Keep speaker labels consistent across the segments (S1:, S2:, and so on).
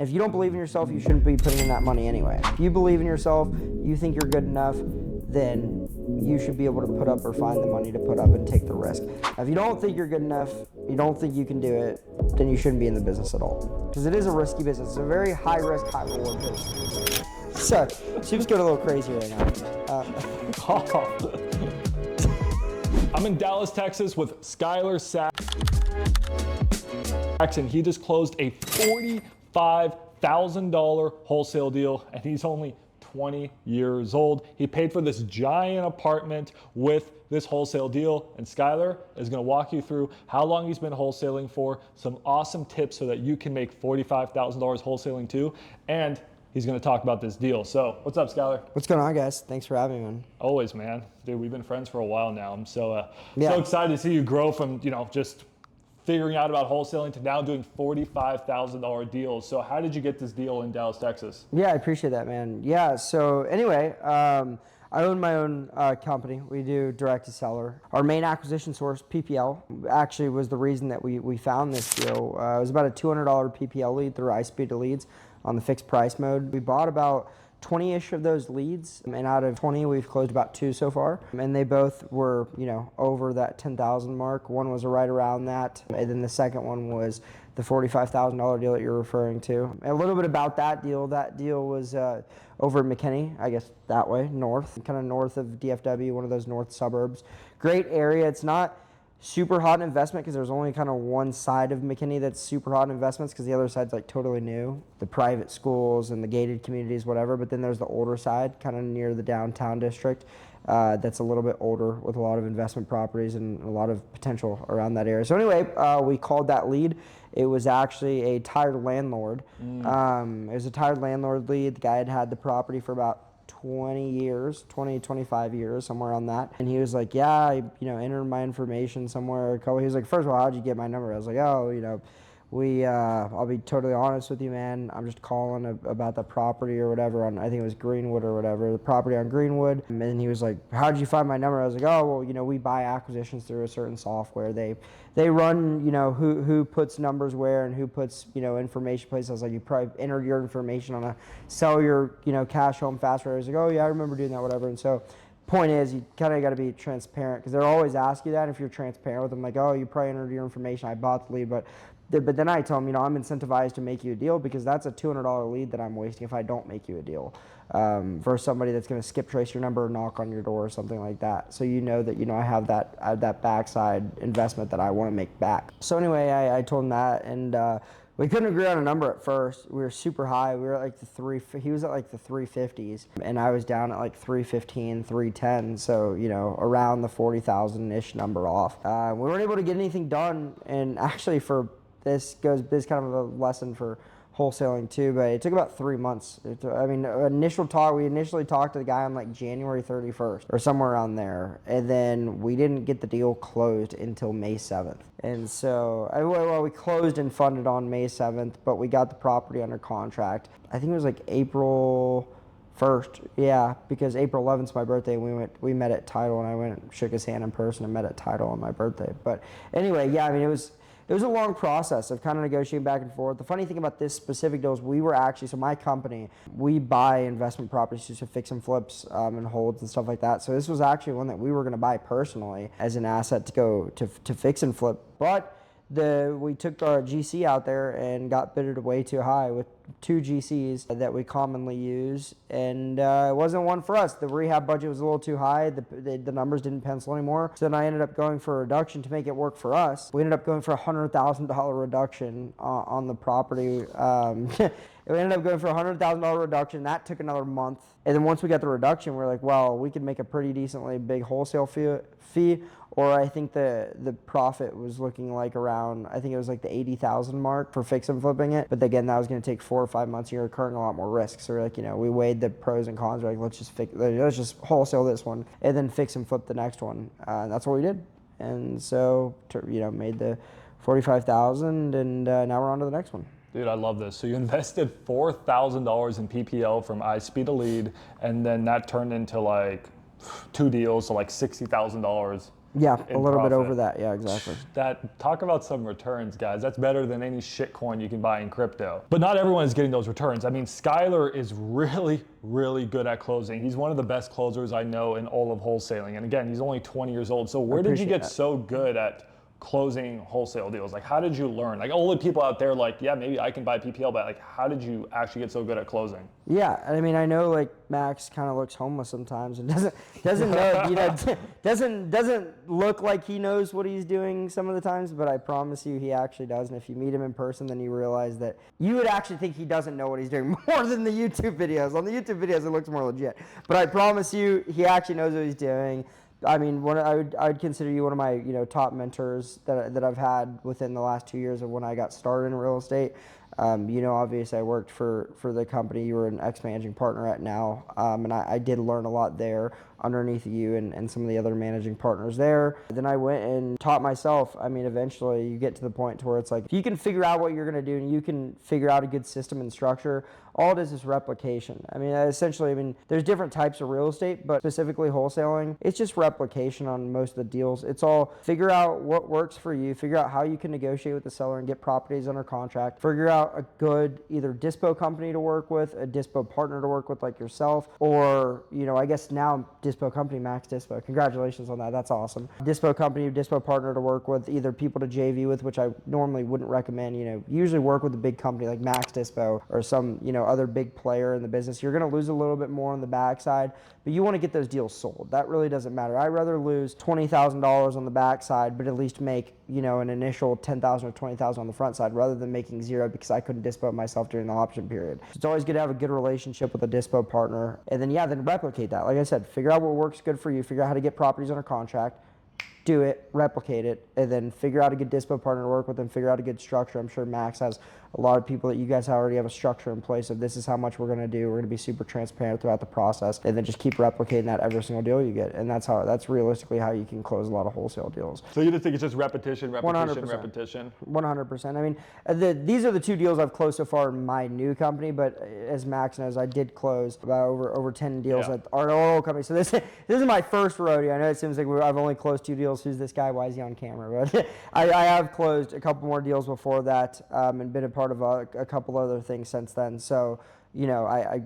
S1: And if you don't believe in yourself, you shouldn't be putting in that money anyway. If you believe in yourself, you think you're good enough, then you should be able to put up or find the money to put up and take the risk. If you don't think you're good enough, you don't think you can do it, then you shouldn't be in the business at all. Because it is a risky business. It's a very high risk, high reward business. So, she's going a little crazy right now.
S2: I'm in Dallas, Texas with Skylar Saxon. He just closed a $45,000 wholesale deal, and he's only 20 years old. He paid for this giant apartment with this wholesale deal, and Skylar is gonna walk you through how long he's been wholesaling for, some awesome tips so that you can make $45,000 wholesaling too, and he's gonna talk about this deal. So what's up, Skylar?
S1: What's going on, guys? Thanks for having me, man.
S2: Always, man. Dude, we've been friends for a while now. I'm so excited to see you grow from, just figuring out about wholesaling to now doing $45,000 deals. So how did you get this deal in Dallas, Texas?
S1: Yeah, I appreciate that, man. Yeah, so anyway, I own my own company. We do direct to seller. Our main acquisition source, PPL, actually was the reason that we found this deal. It was about a $200 PPL lead through iSpeed leads on the fixed price mode. We bought about 20-ish of those leads, and out of 20, we've closed about 2 so far. And they both were, over that 10,000 mark. One was right around that, and then the second one was the $45,000 deal that you're referring to. A little bit about that deal. That deal was over in McKinney, I guess that way, north, kind of north of DFW, one of those north suburbs. Great area. It's not super hot in investment because there's only kind of one side of McKinney that's super hot in investments because the other side's like totally new. The private schools and the gated communities, whatever, but then there's the older side kind of near the downtown district that's a little bit older with a lot of investment properties and a lot of potential around that area. So anyway, we called that lead. It was actually a tired landlord. It was a tired landlord lead. The guy had had the property for about 25 years, somewhere around that. And he was like, yeah, I, entered my information somewhere. He was like, first of all, how'd you get my number? I was like, oh, I'll be totally honest with you, man. I'm just calling about the property or whatever on, I think it was Greenwood or whatever, the property on Greenwood. And then he was like, how'd you find my number? I was like, oh, well, we buy acquisitions through a certain software. They run, who puts numbers where and who puts, information places. I was like, you probably entered your information on a sell your, cash home fast rate. I was like, oh yeah, I remember doing that, whatever. And so point is, you kind of got to be transparent because they'll always ask you that. If you're transparent with them, like, oh, you probably entered your information, I bought the lead, but then I tell them, I'm incentivized to make you a deal because that's a $200 lead that I'm wasting if I don't make you a deal versus somebody that's going to skip trace your number or knock on your door or something like that. So that, I have that backside investment that I want to make back. So anyway, I told him that, and we couldn't agree on a number at first. We were super high. We were at like he was at like the 350s, and I was down at like 315, 310. So, around the 40,000-ish number off. We weren't able to get anything done, and actually this kind of a lesson for wholesaling too, but it took about 3 months. We initially talked to the guy on like January 31st or somewhere around there, and then we didn't get the deal closed until May 7th. And so, we closed and funded on May 7th, but we got the property under contract. I think it was like April 1st, yeah, because April 11th is my birthday, and we met at title, and I went and shook his hand in person and met at title on my birthday. But anyway, yeah, it was a long process of kind of negotiating back and forth. The funny thing about this specific deal is so my company, we buy investment properties just to fix and flips and holds and stuff like that. So this was actually one that we were going to buy personally as an asset to go to fix and flip. But we took our GC out there and got bidded way too high with 2 GCs that we commonly use, and it wasn't one for us. The rehab budget was a little too high. The numbers didn't pencil anymore. So then I ended up going for a reduction to make it work for us. We ended up going for a $100,000 reduction on the property. We ended up going for a $100,000 reduction. That took another month. And then once we got the reduction, we're like, well, we could make a pretty decently big wholesale fee. Or I think the profit was looking like around, I think it was like the 80,000 mark for fix and flipping it. But again, that was going to take 4 or 5 months. You're incurring a lot more risk. So we're like, we weighed the pros and cons. We're like, let's just wholesale this one and then fix and flip the next one. That's what we did. And so, made the 45,000, and now we're on to the next one.
S2: Dude, I love this. So you invested $4,000 in PPL from iSpeed to lead, and then that turned into like 2 deals, so like $60,000
S1: Yeah, a
S2: in
S1: little bit over
S2: profit.
S1: that. Yeah, exactly.
S2: That, talk about some returns, guys. That's better than any shitcoin you can buy in crypto. But not everyone is getting those returns. I mean, Skylar is really, really good at closing. He's one of the best closers I know in all of wholesaling. And again, he's only 20 years old. So where did you
S1: Appreciate
S2: get
S1: that.
S2: so good at closing wholesale deals? Like, how did you learn? Like, all the people out there, like, yeah, maybe I can buy PPL, but like, how did you actually get so good at closing?
S1: Yeah, I mean, I know like Max kind of looks homeless sometimes and doesn't know, doesn't look like he knows what he's doing some of the times, but I promise you he actually does. And if you meet him in person, then you realize that you would actually think he doesn't know what he's doing more than the YouTube videos. On the YouTube videos, it looks more legit, but I promise you he actually knows what he's doing. I mean, I'd consider you one of my top mentors that I've had within the last 2 years of when I got started in real estate. Obviously I worked for the company you were an ex-managing partner at now, and I did learn a lot there underneath you and some of the other managing partners there. Then I went and taught myself. I mean, eventually you get to the point to where it's like, if you can figure out what you're going to do and you can figure out a good system and structure, all it is replication. I mean, essentially, there's different types of real estate, but specifically wholesaling, it's just replication on most of the deals. It's all figure out what works for you, figure out how you can negotiate with the seller and get properties under contract, figure out a good either dispo company to work with, a dispo partner to work with like yourself, or, I guess now dispo company, Max Dispo. Congratulations on that. That's awesome. Dispo company, dispo partner to work with, either people to JV with, which I normally wouldn't recommend. Usually work with a big company like Max Dispo or some, other big player in the business. You're going to lose a little bit more on the backside, but you want to get those deals sold. That really doesn't matter. I'd rather lose $20,000 on the backside, but at least make, an initial $10,000 or $20,000 on the front side rather than making zero because I couldn't dispo myself during the option period. So it's always good to have a good relationship with a dispo partner, and then replicate that. Like I said, figure out what works good for you, figure out how to get properties under contract, do it, replicate it, and then figure out a good dispo partner to work with and figure out a good structure. I'm sure Max has a lot of people that you guys already have a structure in place of this is how much we're going to do. We're going to be super transparent throughout the process, and then just keep replicating that every single deal you get. And that's realistically how you can close a lot of wholesale deals.
S2: So you just think it's just repetition,
S1: 100%.
S2: repetition?
S1: 100%. I mean, these are the two deals I've closed so far in my new company, but as Max knows, I did close about over 10 deals at our old company. So this is my first rodeo. I know it seems like I've only closed 2 deals. Who's this guy? Why is he on camera? But I have closed a couple more deals before that, and been a part of a couple other things since then. So, I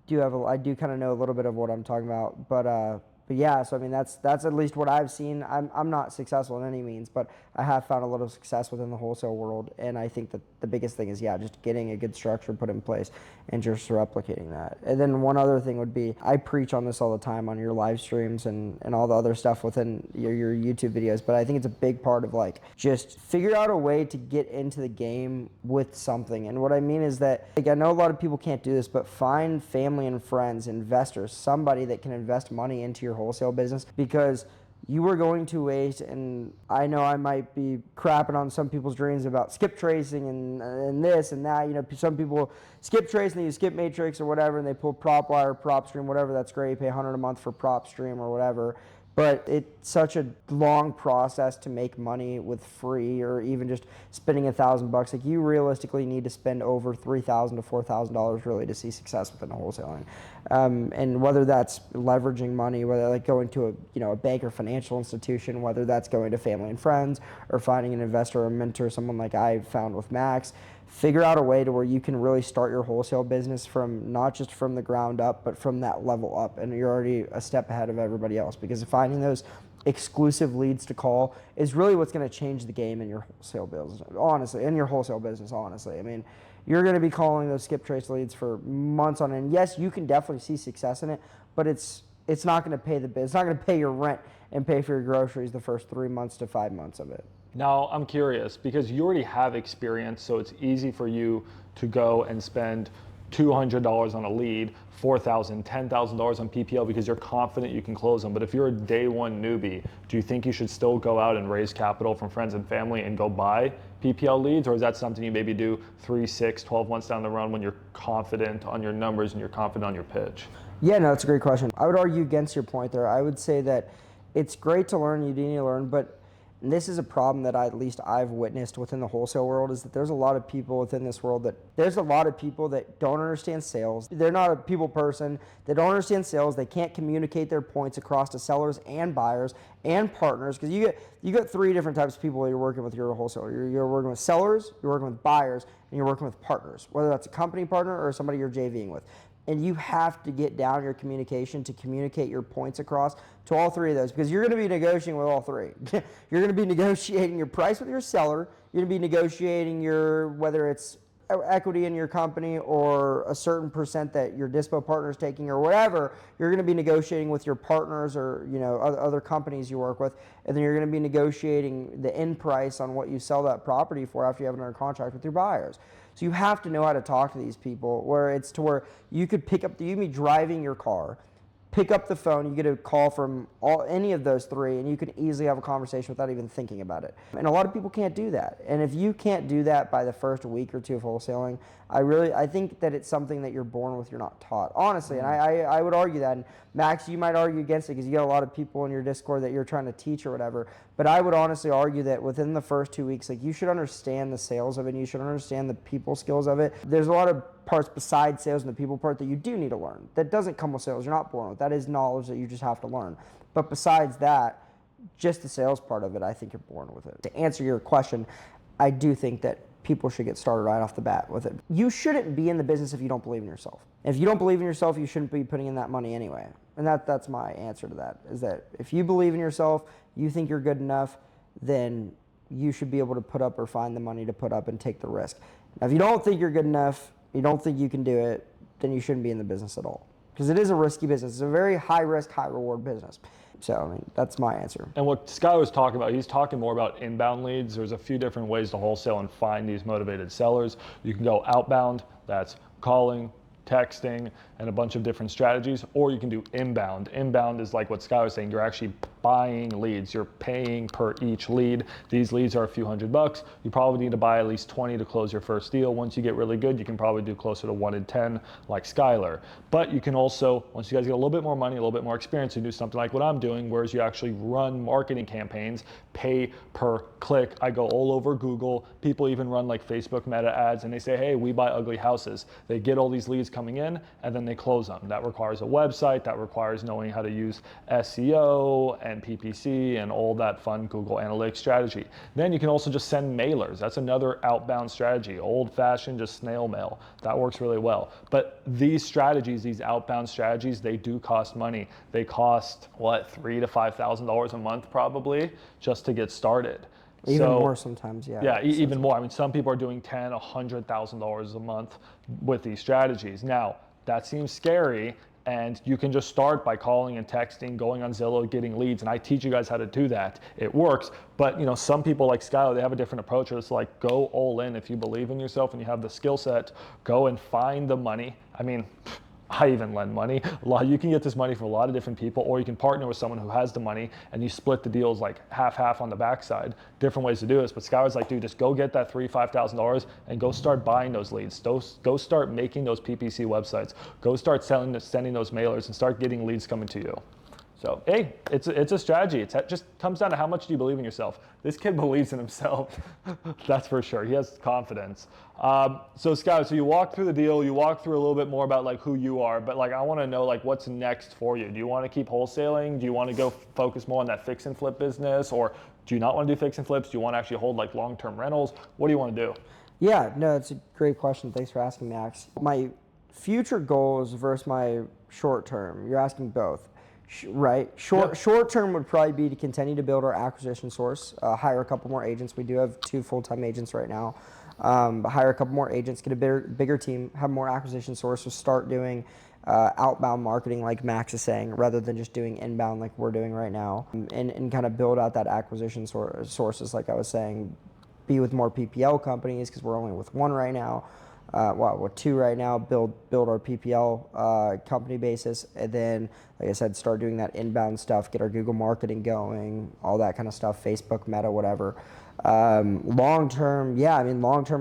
S1: do kind of know a little bit of what I'm talking about, but yeah, so I mean that's at least what I've seen. I'm not successful in any means, but I have found a little success within the wholesale world, and I think that the biggest thing is just getting a good structure put in place and just replicating that. And then one other thing would be, I preach on this all the time on your live streams and all the other stuff within your YouTube videos, but I think it's a big part of like just figure out a way to get into the game with something. And what I mean is that, like, I know a lot of people can't do this, but find family and friends, investors, somebody that can invest money into your wholesale business, because you are going to waste, and I know I might be crapping on some people's dreams about skip tracing and this and that. Some people skip trace and they use skip matrix or whatever, and they pull prop wire, prop stream, whatever. That's great. You pay $100 a month for prop stream or whatever. But it's such a long process to make money with free, or even just spending $1,000. Like, you realistically need to spend over $3,000 to $4,000 really to see success within wholesaling. And whether that's leveraging money, whether like going to a bank or financial institution, whether that's going to family and friends, or finding an investor or a mentor, someone like I found with Max. Figure out a way to where you can really start your wholesale business from not just from the ground up, but from that level up, and you're already a step ahead of everybody else, because finding those exclusive leads to call is really what's going to change the game in your wholesale business, honestly. I mean, you're going to be calling those skip trace leads for months on end. Yes, you can definitely see success in it, but it's not going to pay it's not going to pay your rent and pay for your groceries the first 3 months to 5 months of it.
S2: Now, I'm curious, because you already have experience, so it's easy for you to go and spend $200 on a lead, $4,000, $10,000 on PPL, because you're confident you can close them. But if you're a day one newbie, do you think you should still go out and raise capital from friends and family and go buy PPL leads? Or is that something you maybe do 3, 6, 12 months down the run when you're confident on your numbers and you're confident on your pitch?
S1: Yeah, no, it's a great question. I would argue against your point there. I would say that it's great to learn, you do need to learn, but and this is a problem that at least I've witnessed within the wholesale world, is that there's a lot of people within this world that don't understand sales. They're not a people person. They don't understand sales. They can't communicate their points across to sellers and buyers and partners, because you get three different types of people you're working with. You're a wholesaler. You're working with sellers, you're working with buyers, and you're working with partners, whether that's a company partner or somebody you're JVing with. And you have to get down your communication to communicate your points across to all three of those, because you're going to be negotiating with all three. You're going to be negotiating your price with your seller. You're going to be negotiating whether it's equity in your company or a certain percent that your dispo partner is taking or whatever. You're going to be negotiating with your partners or other companies you work with, and then you're going to be negotiating the end price on what you sell that property for after you have it under contract with your buyers. So you have to know how to talk to these people, where it's to where you could you can be driving your car, pick up the phone, you get a call from any of those three, and you can easily have a conversation without even thinking about it. And a lot of people can't do that. And if you can't do that by the first week or two of wholesaling, I think that it's something that you're born with, you're not taught, honestly. And I would argue that. And Max, you might argue against it because you got a lot of people in your Discord that you're trying to teach or whatever. But I would honestly argue that within the first 2 weeks, like, you should understand the sales of it, and you should understand the people skills of it. There's a lot of parts besides sales and the people part that you do need to learn. That doesn't come with sales. You're not born with. That is knowledge that you just have to learn. But besides that, just the sales part of it, I think you're born with it. To answer your question, I do think that people should get started right off the bat with it. You shouldn't be in the business if you don't believe in yourself. If you don't believe in yourself, you shouldn't be putting in that money anyway. And that's my answer to that, is that if you believe in yourself, you think you're good enough, then you should be able to put up or find the money to put up and take the risk. Now, if you don't think you're good enough, you don't think you can do it, then you shouldn't be in the business at all. Because it is a risky business. It's a very high risk, high reward business. So, I mean, that's my answer.
S2: And what Scott was talking about, he's talking more about inbound leads. There's a few different ways to wholesale and find these motivated sellers. You can go outbound, that's calling, texting, and a bunch of different strategies, or you can do inbound. Inbound is like what Scott was saying, you're actually buying leads. You're paying per each lead. These leads are a few $100. You probably need to buy at least 20 to close your first deal. Once you get really good, you can probably do closer to 1 in 10 like Skylar. But you can also, once you guys get a little bit more money, a little bit more experience, you do something like what I'm doing, whereas you actually run marketing campaigns, pay per click. I go all over Google. People even run like Facebook meta ads, and they say, hey, we buy ugly houses. They get all these leads coming in, and then they close them. That requires a website. That requires knowing how to use SEO and PPC and all that fun Google Analytics strategy. Then you can also just send mailers. That's another outbound strategy. Old-fashioned, just snail mail. That works really well. But these strategies, these outbound strategies, they do cost money. They cost, what, $3,000 to $5,000 a month probably just to get started.
S1: Even more sometimes, yeah.
S2: Yeah, even more. I mean, some people are doing $10,000, $100,000 a month with these strategies. Now, that seems scary, and you can just start by calling and texting, going on Zillow, getting leads, and I teach you guys how to do that. It works, but some people like Skylar, they have a different approach. It's like, go all in. If you believe in yourself and you have the skill set, go and find the money. I mean, I even lend money. You can get this money from a lot of different people, or you can partner with someone who has the money and you split the deals like half on the backside. Different ways to do this. But Skylar's like, dude, just go get that $3,000, $5,000 and go start buying those leads. Go start making those PPC websites. Go start sending those mailers and start getting leads coming to you. So, hey, it's a strategy. It just comes down to how much do you believe in yourself. This kid believes in himself. That's for sure. He has confidence. So Scott, so you walk through the deal, you walk through a little bit more about like who you are, but like I want to know like what's next for you. Do you want to keep wholesaling? Do you want to go focus more on that fix and flip business, or do you not want to do fix and flips? Do you want to actually hold like long-term rentals? What do you want to do?
S1: Yeah, no, it's a great question. Thanks for asking, Max. My future goals versus my short term. You're asking both. Right. Short term would probably be to continue to build our acquisition source, hire a couple more agents. We do have 2 full-time agents right now. Hire a couple more agents, get a bigger team, have more acquisition sources, start doing outbound marketing like Max is saying, rather than just doing inbound like we're doing right now, and kind of build out that acquisition sources like I was saying, be with more PPL companies because we're only with 1 right now. We're 2 right now, build our PPL company basis, and then, like I said, start doing that inbound stuff, get our Google marketing going, all that kind of stuff, Facebook, Meta, whatever. Long-term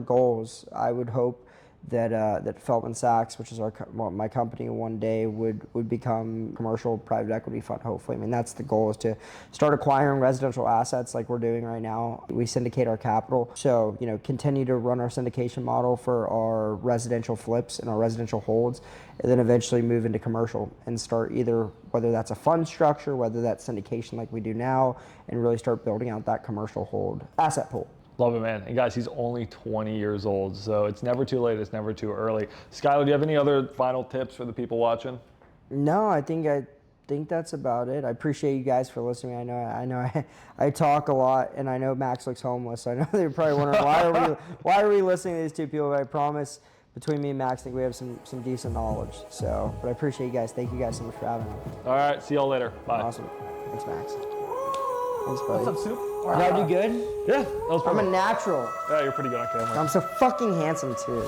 S1: goals, I would hope that Feldman Sachs, which is my company, one day would become commercial private equity fund. Hopefully, I mean that's the goal, is to start acquiring residential assets like we're doing right now. We syndicate our capital, so continue to run our syndication model for our residential flips and our residential holds, and then eventually move into commercial and start either, whether that's a fund structure, whether that's syndication like we do now, and really start building out that commercial hold asset pool.
S2: Love it, man. And guys, he's only 20 years old, so it's never too late. It's never too early. Skylar, do you have any other final tips for the people watching?
S1: No, I think that's about it. I appreciate you guys for listening. I know I talk a lot, and I know Max looks homeless. So I know they're probably wondering why are we listening to these two people? But I promise, between me and Max, I think we have some decent knowledge. So, but I appreciate you guys. Thank you guys so much for having me.
S2: All right, see y'all later. Bye.
S1: Awesome. Thanks, Max. Thanks, buddy.
S2: What's up, Soup?
S1: Did I do good?
S2: Yeah, that was
S1: I'm
S2: pretty
S1: a natural.
S2: Yeah, you're pretty good on camera.
S1: I'm so fucking handsome too.